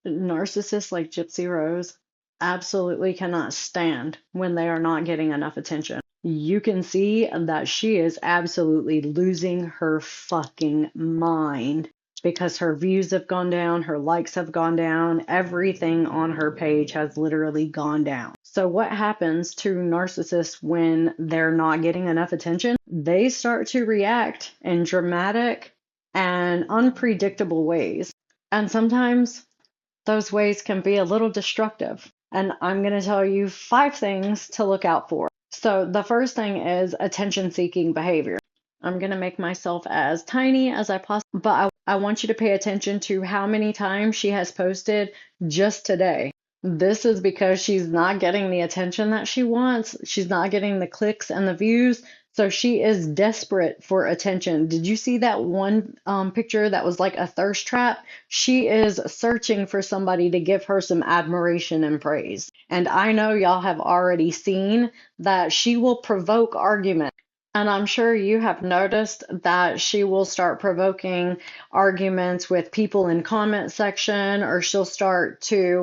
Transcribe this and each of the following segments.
Narcissists like Gypsy Rose absolutely cannot stand when they are not getting enough attention. You can see that she is absolutely losing her fucking mind because her views have gone down, her likes have gone down, everything on her page has literally gone down. So, what happens to narcissists when they're not getting enough attention? They start to react in dramatic and unpredictable ways. And sometimes those ways can be a little destructive. And I'm going to tell you 5 things to look out for. So, the first thing is attention seeking behavior. I'm going to make myself as tiny as I possibly, but I want you to pay attention to how many times she has posted just today. This is because she's not getting the attention that she wants. She's not getting the clicks and the views. So she is desperate for attention. Did you see that one picture that was like a thirst trap? She is searching for somebody to give her some admiration and praise. And I know y'all have already seen that she will provoke argument. And I'm sure you have noticed that she will start provoking arguments with people in comment section, or she'll start to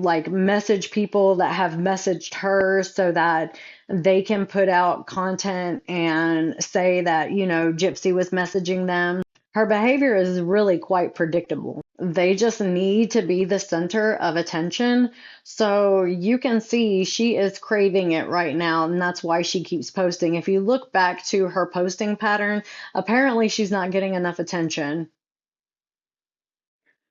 like message people that have messaged her so that they can put out content and say that, Gypsy was messaging them. Her behavior is really quite predictable. They just need to be the center of attention. So you can see she is craving it right now, and that's why she keeps posting. If you look back to her posting pattern, apparently she's not getting enough attention.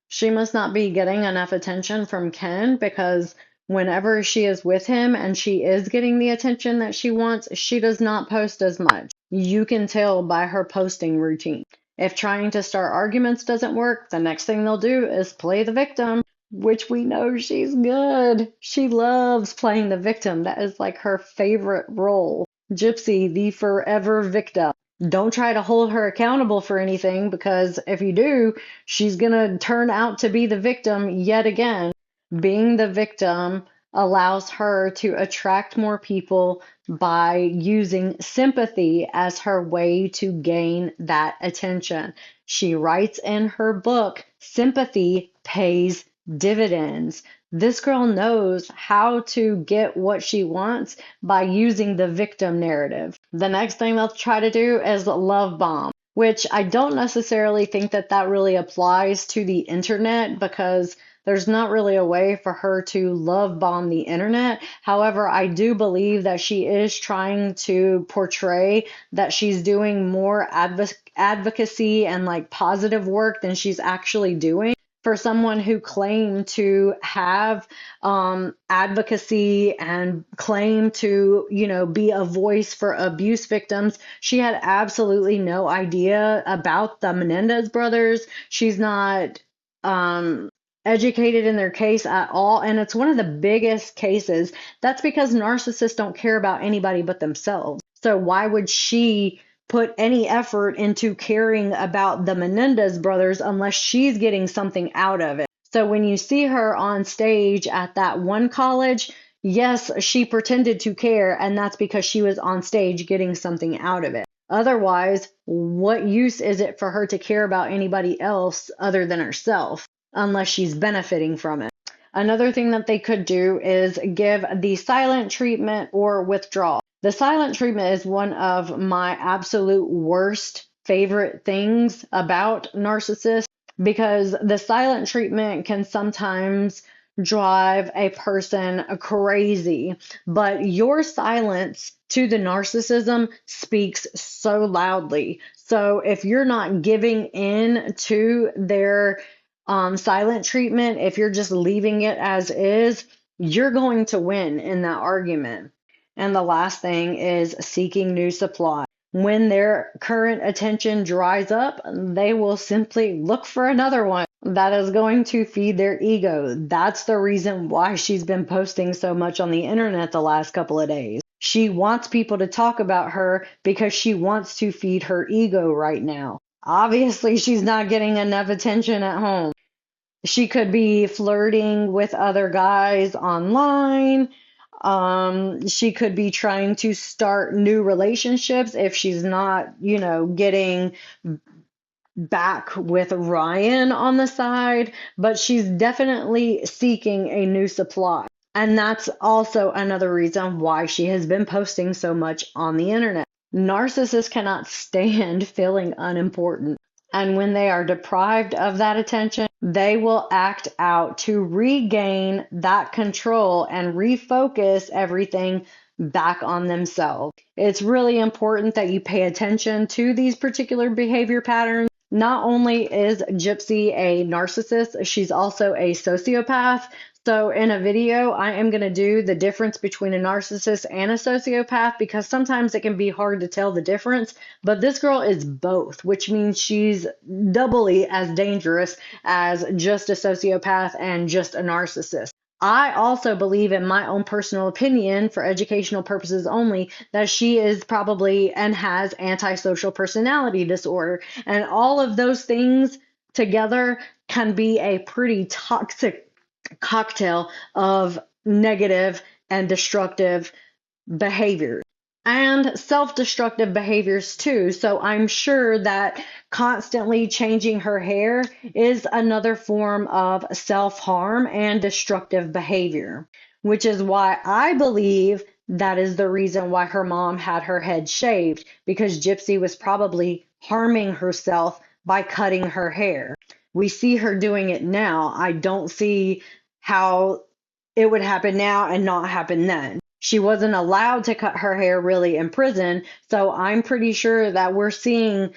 She must not be getting enough attention from Ken, because whenever she is with him and she is getting the attention that she wants, she does not post as much. You can tell by her posting routine. If trying to start arguments doesn't work, the next thing they'll do is play the victim, which we know she's good. She loves playing the victim. That is like her favorite role. Gypsy, the forever victim. Don't try to hold her accountable for anything, because if you do, she's going to turn out to be the victim yet again. Being the victim allows her to attract more people by using sympathy as her way to gain that attention. She writes in her book, sympathy pays dividends. This girl knows how to get what she wants by using the victim narrative. The next thing they'll try to do is love bomb, which I don't necessarily think that really applies to the internet, because there's not really a way for her to love bomb the internet. However, I do believe that she is trying to portray that she's doing more advocacy and like positive work than she's actually doing. For someone who claimed to have advocacy and claim to, be a voice for abuse victims, she had absolutely no idea about the Menendez brothers. She's not educated in their case at all, and it's one of the biggest cases. That's because narcissists don't care about anybody but themselves. So why would she put any effort into caring about the Menendez brothers unless she's getting something out of it? So when you see her on stage at that one college, yes, she pretended to care, and that's because she was on stage getting something out of it. Otherwise, what use is it for her to care about anybody else other than herself, unless she's benefiting from it? Another thing that they could do is give the silent treatment or withdrawal. The silent treatment is one of my absolute worst favorite things about narcissists, because the silent treatment can sometimes drive a person crazy, but your silence to the narcissism speaks so loudly. So if you're not giving in to their silent treatment, if you're just leaving it as is, you're going to win in that argument. And the last thing is seeking new supply. When their current attention dries up, they will simply look for another one that is going to feed their ego. That's the reason why she's been posting so much on the internet the last couple of days. She wants people to talk about her because she wants to feed her ego right now. Obviously, she's not getting enough attention at home. She could be flirting with other guys online. She could be trying to start new relationships if she's not, getting back with Ryan on the side, but she's definitely seeking a new supply. And that's also another reason why she has been posting so much on the internet. Narcissists cannot stand feeling unimportant. And when they are deprived of that attention, they will act out to regain that control and refocus everything back on themselves. It's really important that you pay attention to these particular behavior patterns. Not only is Gypsy a narcissist, she's also a sociopath. So in a video, I am going to do the difference between a narcissist and a sociopath because sometimes it can be hard to tell the difference. But this girl is both, which means she's doubly as dangerous as just a sociopath and just a narcissist. I also believe, in my own personal opinion, for educational purposes only, that she is probably and has antisocial personality disorder. And all of those things together can be a pretty toxic cocktail of negative and destructive behaviors and self-destructive behaviors too. So I'm sure that constantly changing her hair is another form of self-harm and destructive behavior, which is why I believe that is the reason why her mom had her head shaved, because Gypsy was probably harming herself by cutting her hair. We see her doing it now. I don't see how it would happen now and not happen then. She wasn't allowed to cut her hair really in prison, so I'm pretty sure that we're seeing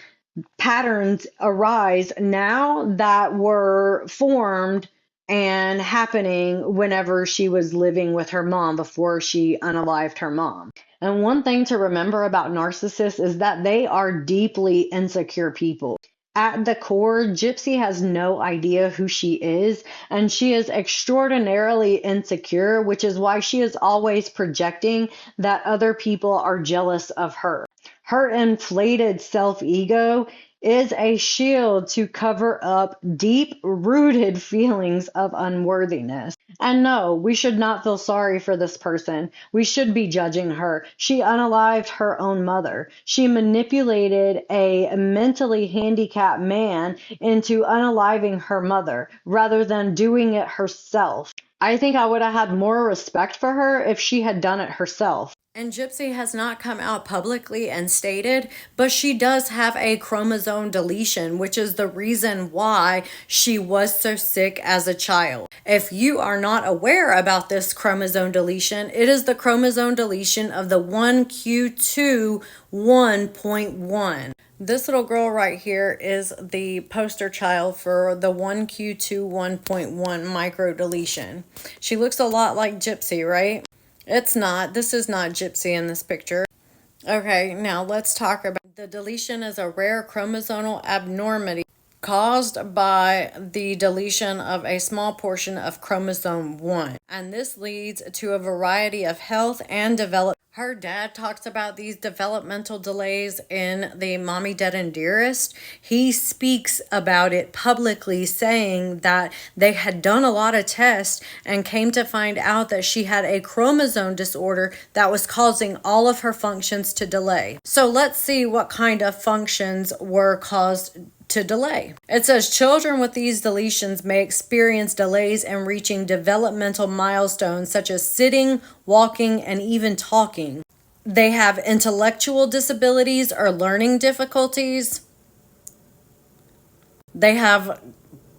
patterns arise now that were formed and happening whenever she was living with her mom before she unalived her mom. And one thing to remember about narcissists is that they are deeply insecure people. At the core, Gypsy has no idea who she is, and she is extraordinarily insecure, which is why she is always projecting that other people are jealous of her. Her inflated self-ego is a shield to cover up deep-rooted feelings of unworthiness. And no, we should not feel sorry for this person. We should be judging her. She unalived her own mother. She manipulated a mentally handicapped man into unaliving her mother rather than doing it herself. I think I would have had more respect for her if she had done it herself. And Gypsy has not come out publicly and stated, but she does have a chromosome deletion, which is the reason why she was so sick as a child. If you are not aware about this chromosome deletion, it is the chromosome deletion of the 1q2 1.1. This little girl right here is the poster child for the 1q2 1.1 micro deletion. She looks a lot like Gypsy, right? It's not. This is not Gypsy in this picture. Okay, now let's talk about the deletion is a rare chromosomal abnormality caused by the deletion of a small portion of chromosome 1. And this leads to a variety of health and development. Her dad talks about these developmental delays in the Mommy, Dead, and Dearest. He speaks about it publicly, saying that they had done a lot of tests and came to find out that she had a chromosome disorder that was causing all of her functions to delay. So let's see what kind of functions were caused to delay. It says children with these deletions may experience delays in reaching developmental milestones such as sitting, walking, and even talking. They have intellectual disabilities or learning difficulties. They have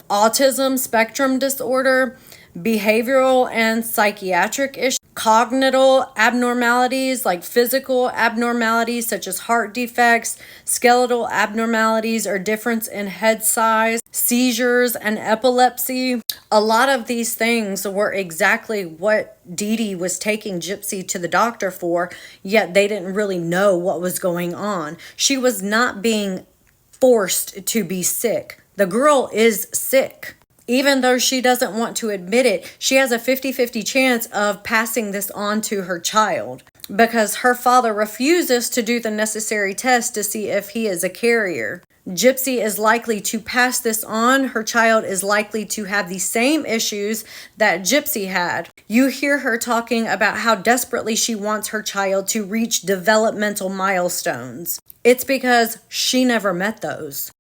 autism spectrum disorder, behavioral and psychiatric issues, cognitive abnormalities like physical abnormalities such as heart defects, skeletal abnormalities or difference in head size, seizures, and epilepsy. A lot of these things were exactly what Dee Dee was taking Gypsy to the doctor for, yet they didn't really know what was going on. She was not being forced to be sick. The girl is sick. Even though she doesn't want to admit it, she has a 50-50 chance of passing this on to her child because her father refuses to do the necessary test to see if he is a carrier. Gypsy is likely to pass this on. Her child is likely to have the same issues that Gypsy had. You hear her talking about how desperately she wants her child to reach developmental milestones. It's because she never met those.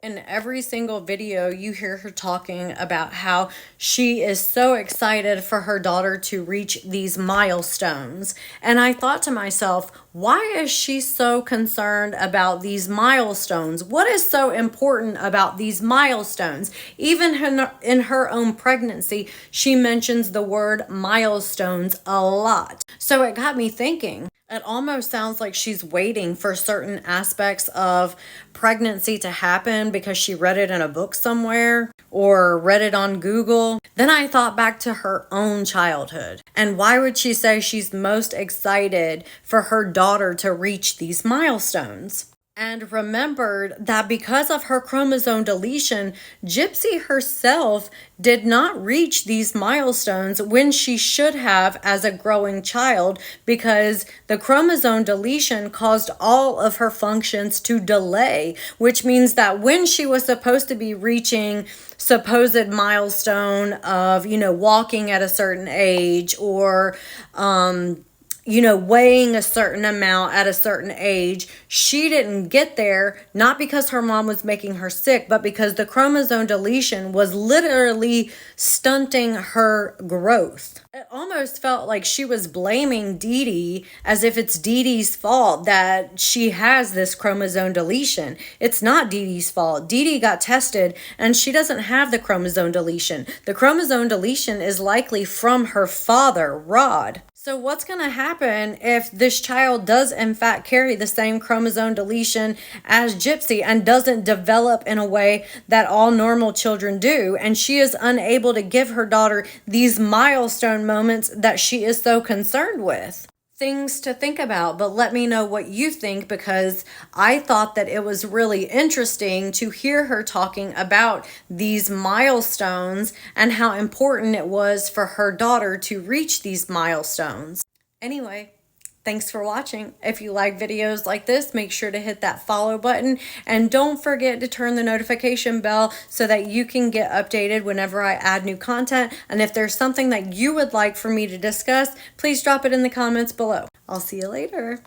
In every single video, you hear her talking about how she is so excited for her daughter to reach these milestones. And I thought to myself, why is she so concerned about these milestones? What is so important about these milestones? Even in her own pregnancy, she mentions the word milestones a lot. So it got me thinking. It almost sounds like she's waiting for certain aspects of pregnancy to happen because she read it in a book somewhere or read it on Google. Then I thought back to her own childhood. And why would she say she's most excited for her daughter to reach these milestones? And remembered that because of her chromosome deletion, Gypsy herself did not reach these milestones when she should have as a growing child, because the chromosome deletion caused all of her functions to delay, which means that when she was supposed to be reaching supposed milestone of, walking at a certain age or, weighing a certain amount at a certain age, she didn't get there, not because her mom was making her sick, but because the chromosome deletion was literally stunting her growth. It almost felt like she was blaming Dee Dee as if it's Dee Dee's fault that she has this chromosome deletion. It's not Dee Dee's fault. Dee Dee got tested and she doesn't have the chromosome deletion. The chromosome deletion is likely from her father, Rod. So what's going to happen if this child does in fact carry the same chromosome deletion as Gypsy and doesn't develop in a way that all normal children do, and she is unable to give her daughter these milestone moments that she is so concerned with? Things to think about, but let me know what you think, because I thought that it was really interesting to hear her talking about these milestones and how important it was for her daughter to reach these milestones. Anyway, thanks for watching. If you like videos like this, make sure to hit that follow button and don't forget to turn the notification bell so that you can get updated whenever I add new content. And if there's something that you would like for me to discuss, please drop it in the comments below. I'll see you later.